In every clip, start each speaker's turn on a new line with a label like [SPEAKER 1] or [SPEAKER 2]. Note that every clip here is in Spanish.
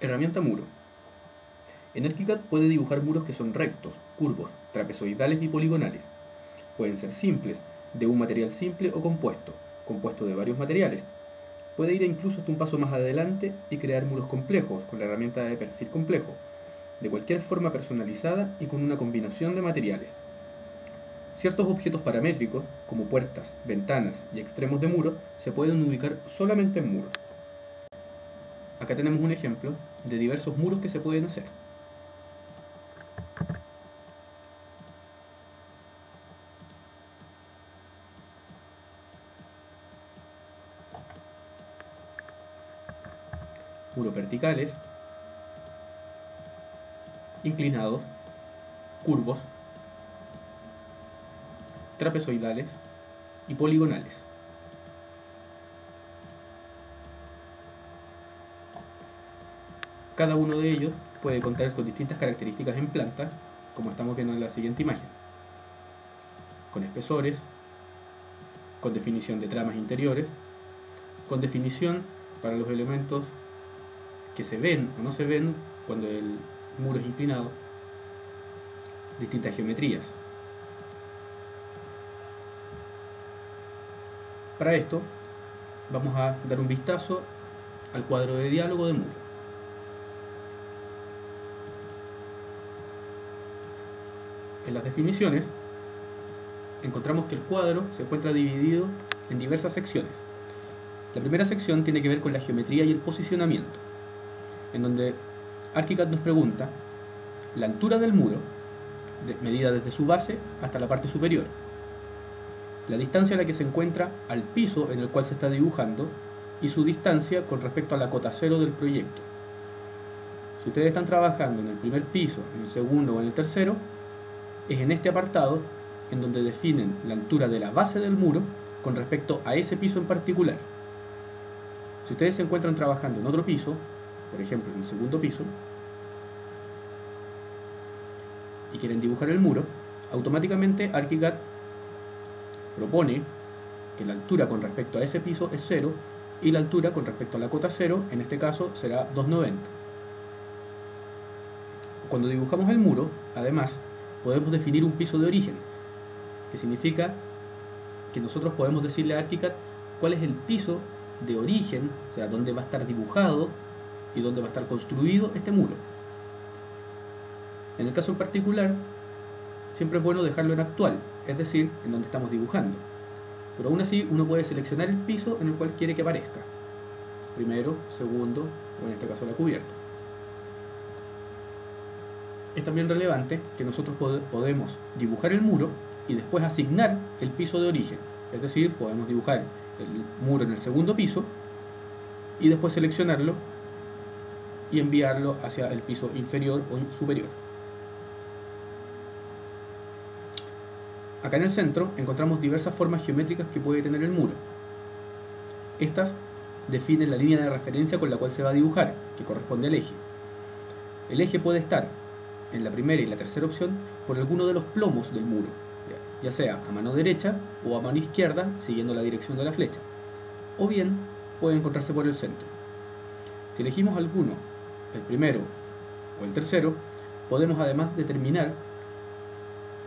[SPEAKER 1] Herramienta muro. En ArchiCAD puede dibujar muros que son rectos, curvos, trapezoidales y poligonales. Pueden ser simples, de un material simple o compuesto de varios materiales. Puede ir incluso hasta un paso más adelante y crear muros complejos con la herramienta de perfil complejo, de cualquier forma personalizada y con una combinación de materiales. Ciertos objetos paramétricos, como puertas, ventanas y extremos de muro, se pueden ubicar solamente en muros. Acá tenemos un ejemplo de diversos muros que se pueden hacer. Muros verticales, inclinados, curvos, trapezoidales y poligonales. Cada uno de ellos puede contar con distintas características en planta, como estamos viendo en la siguiente imagen, con espesores, con definición de tramas interiores, con definición para los elementos que se ven o no se ven cuando el muro es inclinado, distintas geometrías. Para esto vamos a dar un vistazo al cuadro de diálogo de muro. En las definiciones encontramos que el cuadro se encuentra dividido en diversas secciones. La primera sección tiene que ver con la geometría y el posicionamiento, en donde ArchiCAD nos pregunta la altura del muro, medida desde su base hasta la parte superior, la distancia a la que se encuentra al piso en el cual se está dibujando y su distancia con respecto a la cota cero del proyecto. Si ustedes están trabajando en el primer piso, en el segundo o en el tercero, es en este apartado en donde definen la altura de la base del muro con respecto a ese piso en particular. Si ustedes se encuentran trabajando en otro piso, por ejemplo en el segundo piso, y quieren dibujar el muro, automáticamente ArchiCAD propone que la altura con respecto a ese piso es 0 y la altura con respecto a la cota 0, en este caso, será 290. Cuando dibujamos el muro, además, podemos definir un piso de origen, que significa que nosotros podemos decirle a ArchiCAD cuál es el piso de origen, o sea, dónde va a estar dibujado y dónde va a estar construido este muro. En el caso en particular, siempre es bueno dejarlo en actual, es decir, en donde estamos dibujando. Pero aún así uno puede seleccionar el piso en el cual quiere que aparezca. Primero, segundo, o en este caso la cubierta. Es también relevante que nosotros podemos dibujar el muro y después asignar el piso de origen. Es decir, podemos dibujar el muro en el segundo piso y después seleccionarlo y enviarlo hacia el piso inferior o superior. Acá en el centro encontramos diversas formas geométricas que puede tener el muro. Estas definen la línea de referencia con la cual se va a dibujar, que corresponde al eje. El eje puede estar en la primera y la tercera opción por alguno de los plomos del muro, ya sea a mano derecha o a mano izquierda siguiendo la dirección de la flecha, o bien puede encontrarse por el centro. Si elegimos alguno, el primero o el tercero, podemos además determinar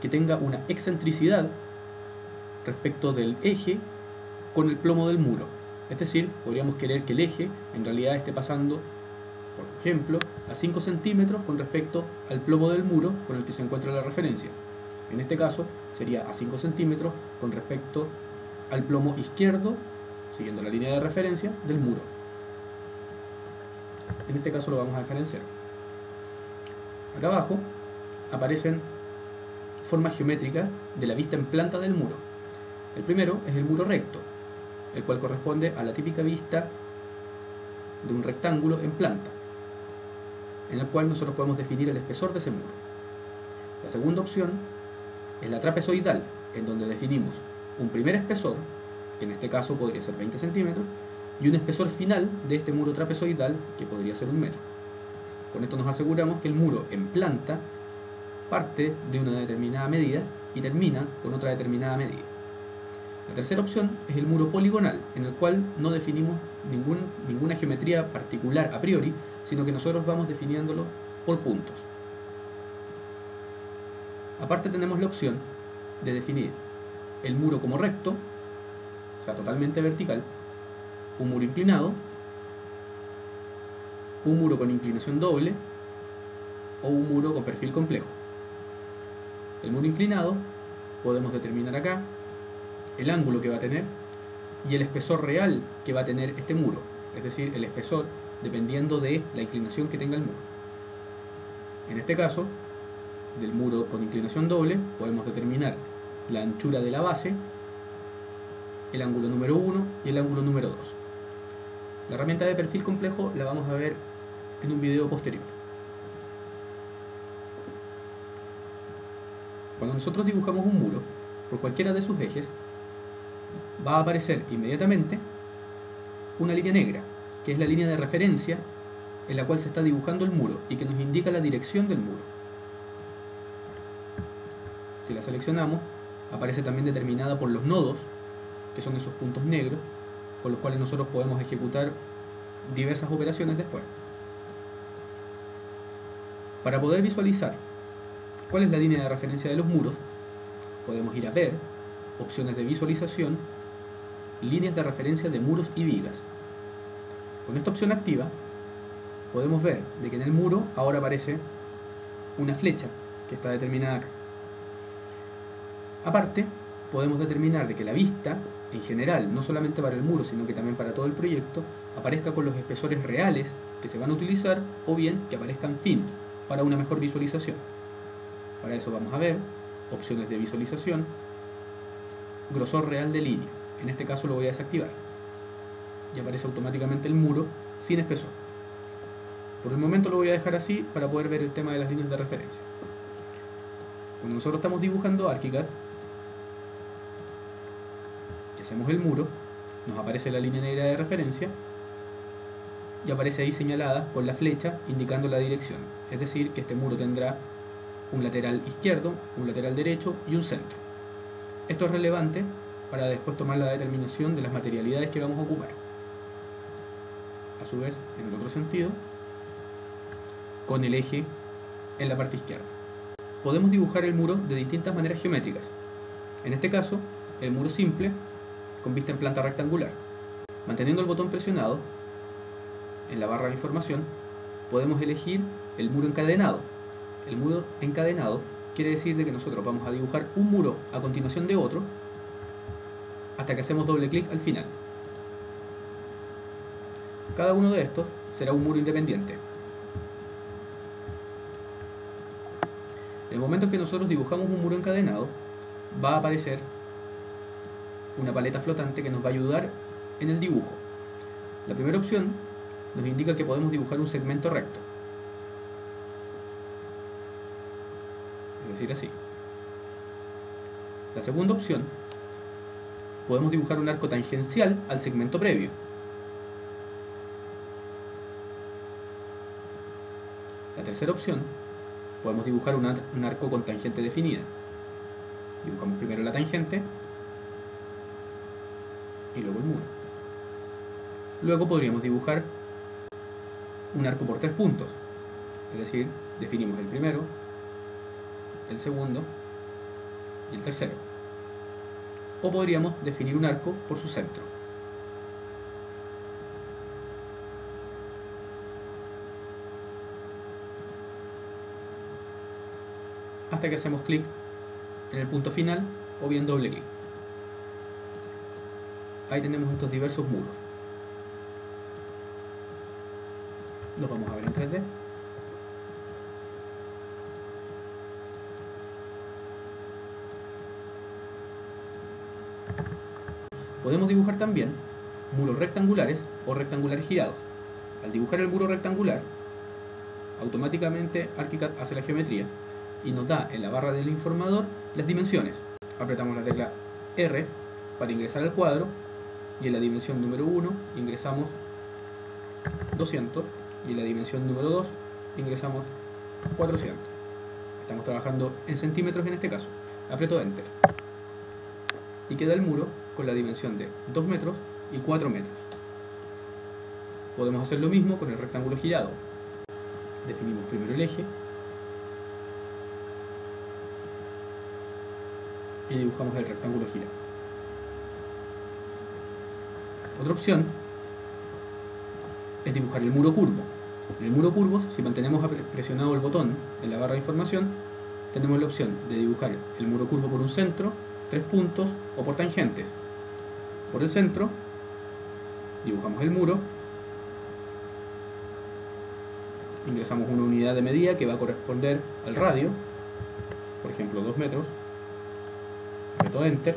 [SPEAKER 1] que tenga una excentricidad respecto del eje con el plomo del muro. Es decir, podríamos querer que el eje en realidad esté pasando, por ejemplo, a 5 centímetros con respecto al plomo del muro con el que se encuentra la referencia. En este caso sería a 5 centímetros con respecto al plomo izquierdo, siguiendo la línea de referencia, del muro. En este caso lo vamos a dejar en 0. Acá abajo aparecen formas geométricas de la vista en planta del muro. El primero es el muro recto, el cual corresponde a la típica vista de un rectángulo en planta, en el cual nosotros podemos definir el espesor de ese muro. La segunda opción es la trapezoidal, en donde definimos un primer espesor, que en este caso podría ser 20 centímetros, y un espesor final de este muro trapezoidal, que podría ser 1 metro. Con esto nos aseguramos que el muro en planta parte de una determinada medida y termina con otra determinada medida. La tercera opción es el muro poligonal, en el cual no definimos ninguna geometría particular a priori, sino que nosotros vamos definiéndolo por puntos. Aparte tenemos la opción de definir el muro como recto, o sea, totalmente vertical, un muro inclinado, un muro con inclinación doble o un muro con perfil complejo. El muro inclinado podemos determinar acá el ángulo que va a tener y el espesor real que va a tener este muro, es decir, el espesor dependiendo de la inclinación que tenga el muro. En este caso, del muro con inclinación doble, podemos determinar la anchura de la base, el ángulo número 1 y el ángulo número 2. La herramienta de perfil complejo la vamos a ver en un video posterior. Cuando nosotros dibujamos un muro, por cualquiera de sus ejes, va a aparecer inmediatamente una línea negra, que es la línea de referencia en la cual se está dibujando el muro y que nos indica la dirección del muro. Si la seleccionamos, aparece también determinada por los nodos, que son esos puntos negros, con los cuales nosotros podemos ejecutar diversas operaciones después. Para poder visualizar cuál es la línea de referencia de los muros, podemos ir a ver, opciones de visualización, líneas de referencia de muros y vigas. Con esta opción activa, podemos ver de que en el muro ahora aparece una flecha que está determinada acá. Aparte, podemos determinar de que la vista, en general, no solamente para el muro, sino que también para todo el proyecto, aparezca con los espesores reales que se van a utilizar o bien que aparezcan finos para una mejor visualización. Para eso vamos a ver opciones de visualización, grosor real de línea. En este caso lo voy a desactivar y aparece automáticamente el muro sin espesor. Por el momento lo voy a dejar así para poder ver el tema de las líneas de referencia. Cuando nosotros estamos dibujando ArchiCAD y hacemos el muro, nos aparece la línea negra de referencia y aparece ahí señalada con la flecha indicando la dirección. Es decir, que este muro tendrá un lateral izquierdo, un lateral derecho y un centro. Esto es relevante para después tomar la determinación de las materialidades que vamos a ocupar. A su vez, en el otro sentido, con el eje en la parte izquierda. Podemos dibujar el muro de distintas maneras geométricas. En este caso, el muro simple con vista en planta rectangular. Manteniendo el botón presionado en la barra de información, podemos elegir el muro encadenado. El muro encadenado quiere decir de que nosotros vamos a dibujar un muro a continuación de otro hasta que hacemos doble clic al final. Cada uno de estos será un muro independiente. En el momento en que nosotros dibujamos un muro encadenado, va a aparecer una paleta flotante que nos va a ayudar en el dibujo. La primera opción nos indica que podemos dibujar un segmento recto, es decir, así. La segunda opción, podemos dibujar un arco tangencial al segmento previo. La tercera opción, podemos dibujar un arco con tangente definida. Dibujamos primero la tangente y luego el muro. Luego podríamos dibujar un arco por 3 puntos, es decir, definimos el primero, el segundo y el tercero. O podríamos definir un arco por su centro. Hasta que hacemos clic en el punto final o bien doble clic. Ahí tenemos estos diversos muros. Los vamos a ver en 3D. Podemos dibujar también muros rectangulares o rectangulares girados. Al dibujar el muro rectangular, automáticamente ArchiCAD hace la geometría y nos da en la barra del informador las dimensiones. Apretamos la tecla R para ingresar al cuadro y en la dimensión número 1 ingresamos 200 y en la dimensión número 2 ingresamos 400. Estamos trabajando en centímetros en este caso. Aprieto Enter y queda el muro con la dimensión de 2 metros y 4 metros. Podemos hacer lo mismo con el rectángulo girado. Definimos primero el eje y dibujamos el rectángulo girado. Otra opción es dibujar el muro curvo. En el muro curvo, si mantenemos presionado el botón en la barra de información, tenemos la opción de dibujar el muro curvo por un centro, 3 puntos o por tangentes. Por el centro, dibujamos el muro, ingresamos una unidad de medida que va a corresponder al radio, por ejemplo 2 metros, aprieto Enter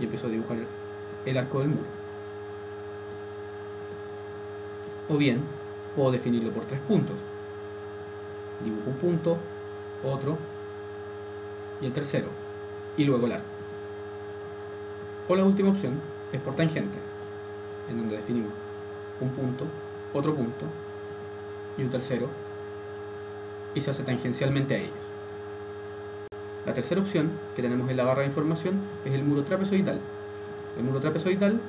[SPEAKER 1] y empiezo a dibujar el arco del muro. O bien, puedo definirlo por 3 puntos. Dibujo un punto, otro y el tercero, y luego el arco. O la última opción es por tangente, en donde definimos un punto, otro punto y un tercero, y se hace tangencialmente a ellos. La tercera opción que tenemos en la barra de información es el muro trapezoidal. El muro trapezoidal,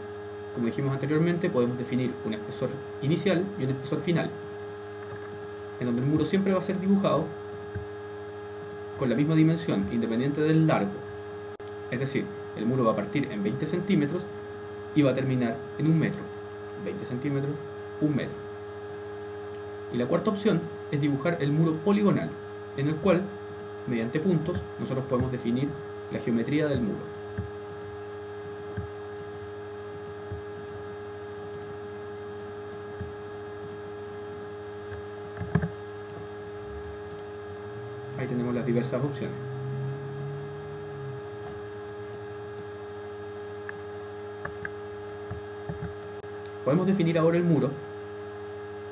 [SPEAKER 1] como dijimos anteriormente, podemos definir un espesor inicial y un espesor final, en donde el muro siempre va a ser dibujado con la misma dimensión independiente del largo. Es decir, el muro va a partir en 20 centímetros y va a terminar en 1 metro. 20 centímetros, 1 metro. Y la cuarta opción es dibujar el muro poligonal, en el cual, mediante puntos, nosotros podemos definir la geometría del muro. Ahí tenemos las diversas opciones. Podemos definir ahora el muro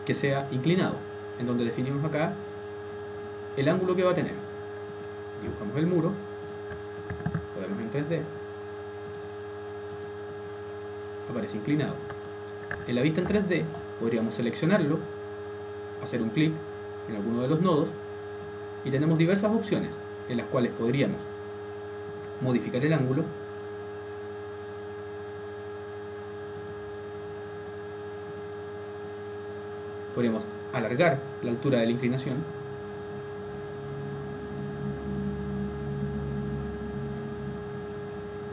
[SPEAKER 1] que sea inclinado, en donde definimos acá el ángulo que va a tener. Dibujamos el muro, lo vemos en 3D, aparece inclinado. En la vista en 3D podríamos seleccionarlo, hacer un clic en alguno de los nodos y tenemos diversas opciones en las cuales podríamos modificar el ángulo, podríamos alargar la altura de la inclinación,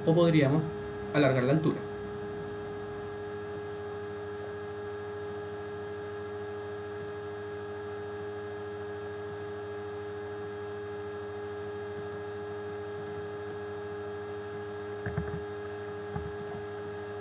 [SPEAKER 1] o podríamos alargar la altura.